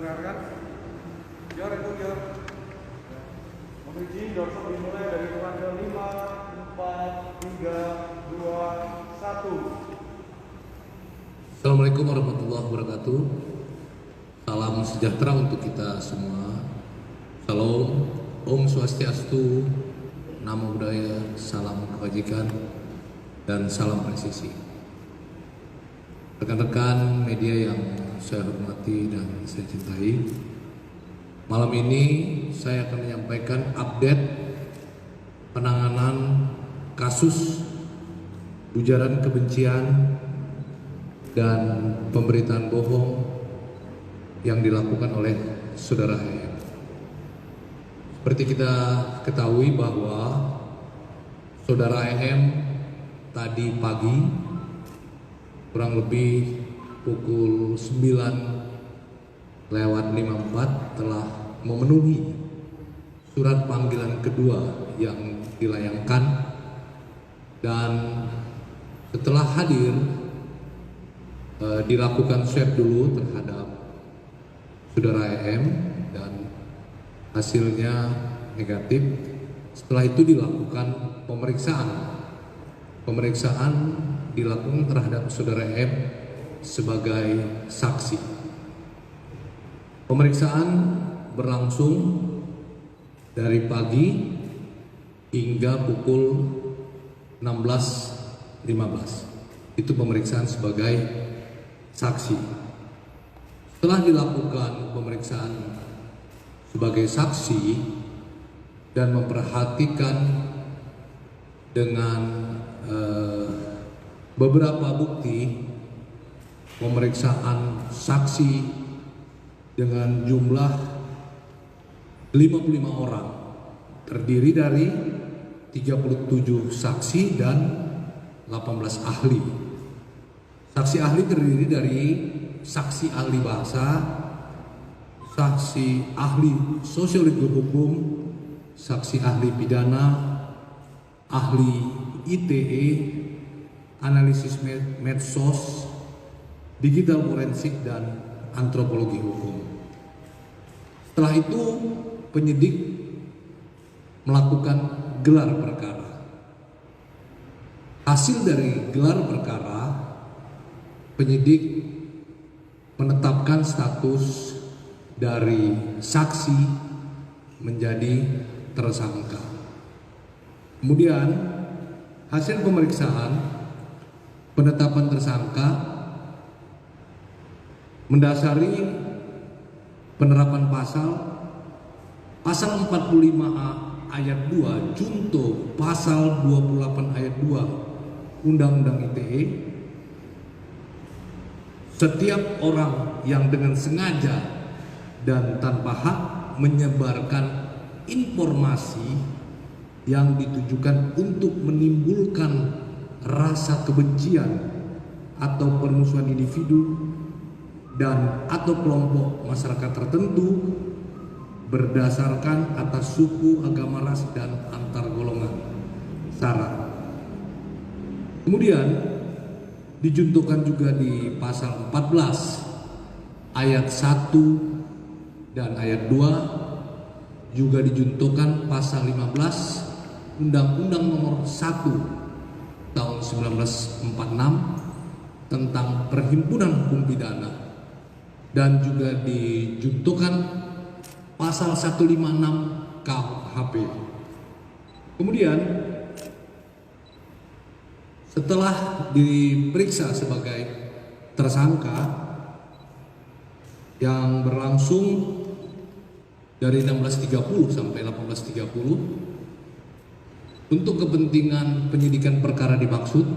Dengarkan. Jor itu jor. Mohon izin dorsal dimulai dari tanggal 5, 4, 3, 2, 1. Assalamualaikum warahmatullahi wabarakatuh. Salam sejahtera untuk kita semua. Salam, Om Swastiastu, Namo Buddhaya, salam kebajikan, dan salam presisi. Rekan-rekan media yang saya hormati dan saya cintai, malam ini saya akan menyampaikan update penanganan kasus ujaran kebencian dan pemberitaan bohong yang dilakukan oleh saudara HM. Seperti kita ketahui bahwa saudara HM tadi pagi kurang lebih pukul 9:54 telah memenuhi surat panggilan kedua yang dilayangkan, dan setelah hadir dilakukan swab dulu terhadap saudara EM dan hasilnya negatif. Setelah itu dilakukan pemeriksaan dilakukan terhadap saudara EM sebagai saksi. Pemeriksaan berlangsung dari pagi hingga pukul 16:15. Itu pemeriksaan sebagai saksi. Setelah dilakukan pemeriksaan sebagai saksi dan memperhatikan dengan beberapa bukti, pemeriksaan saksi dengan jumlah 55 orang terdiri dari 37 saksi dan 18 ahli. Saksi ahli terdiri dari saksi ahli bahasa, saksi ahli sosiologi hukum, saksi ahli pidana, ahli ITE, analisis medsos, digital forensik, dan antropologi hukum. Setelah itu penyidik melakukan gelar perkara. Hasil dari gelar perkara, penyidik menetapkan status dari saksi menjadi tersangka. Kemudian hasil pemeriksaan penetapan tersangka mendasari penerapan pasal 45A ayat 2 junto pasal 28 ayat 2 Undang-Undang ITE. Setiap orang yang dengan sengaja dan tanpa hak menyebarkan informasi yang ditujukan untuk menimbulkan rasa kebencian atau permusuhan individu dan atau kelompok masyarakat tertentu berdasarkan atas suku, agama, ras, dan antar golongan sara. Kemudian dijuntukan juga di pasal 14 ayat 1 dan ayat 2, juga dijuntukan pasal 15 Undang-Undang Nomor 1 tahun 1946 tentang Perhimpunan Hukum Pidana, dan juga dijuntukan pasal 156 KUHP. Kemudian setelah diperiksa sebagai tersangka yang berlangsung dari 16.30 sampai 18.30 untuk kepentingan penyidikan perkara dimaksud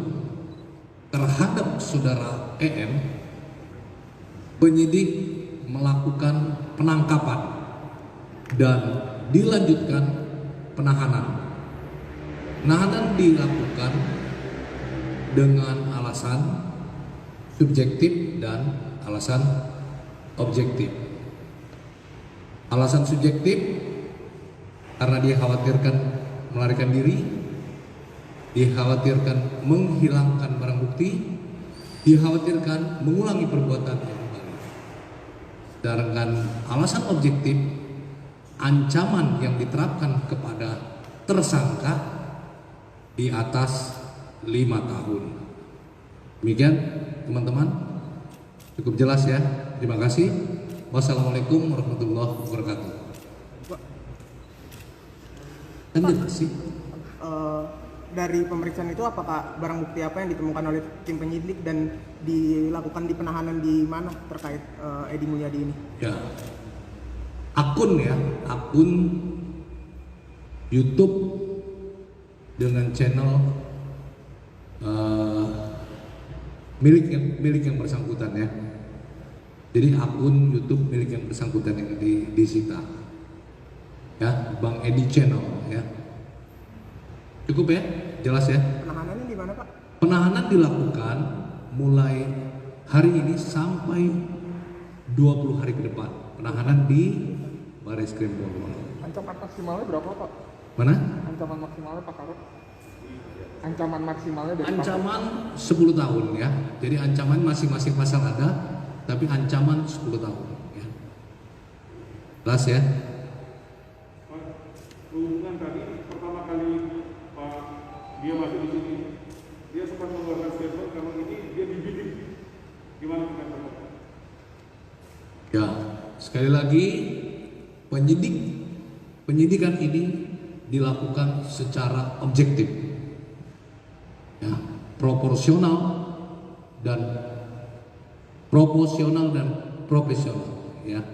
terhadap saudara EM, penyidik melakukan penangkapan dan dilanjutkan penahanan. Penahanan dilakukan dengan alasan subjektif dan alasan objektif. Alasan subjektif karena dia khawatirkan melarikan diri, dikhawatirkan menghilangkan barang bukti, dikhawatirkan mengulangi perbuatan yang kembali. dengan alasan objektif ancaman yang diterapkan kepada tersangka di atas 5 tahun. Demikian teman-teman, cukup jelas ya. Terima kasih. Wassalamualaikum warahmatullahi wabarakatuh. Kan jelas sih. Dari pemeriksaan itu apakah barang bukti apa yang ditemukan oleh tim penyidik dan dilakukan di penahanan di mana terkait Edi Mulyadi ini? Ya, akun YouTube dengan channel milik yang bersangkutan ya. Jadi akun YouTube milik yang bersangkutan yang disita. Ya, Bang Edi Channel ya. Cukup ya, jelas ya. Penahanannya di mana, Pak? Penahanan dilakukan mulai hari ini sampai 20 hari ke depan. Penahanan di Barreskrim Polri. Ancaman maksimalnya berapa, Pak? Mana? Ancaman maksimalnya Pak Karot? Ancaman maksimalnya dari Ancaman 10 tahun ya. Jadi ancaman masing-masing pasal ada, tapi ancaman 10 tahun ya. Jelas ya. Hubungan tadi pertama kali Pak dia masuk di sini, dia sempat mengeluarkan statement kalau ini dia dibidik. Gimana komentar Pak? Ya, sekali lagi penyidikan ini dilakukan secara objektif, ya, proporsional dan profesional, ya.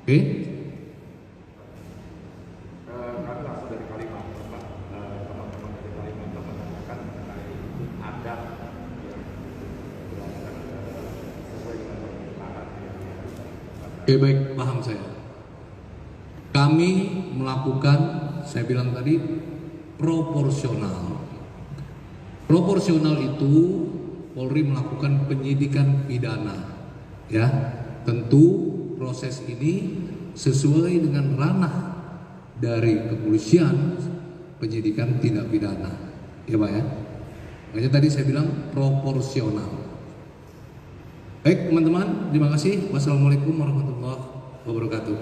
Oke? Kami langsung dari Kalimantan, Pak. Teman-teman dari Kalimantan menanyakan mengenai adab yang dilakukan sesuai dengan permintaan Oke, baik, paham saya. Kami melakukan, saya bilang tadi, proporsional. Proporsional itu Polri melakukan penyidikan pidana, ya. Tentu proses ini sesuai dengan ranah dari kepolisian, penyidikan tindak pidana, ya Pak ya. Makanya tadi saya bilang proporsional. Baik teman-teman, terima kasih. Wassalamualaikum warahmatullahi wabarakatuh.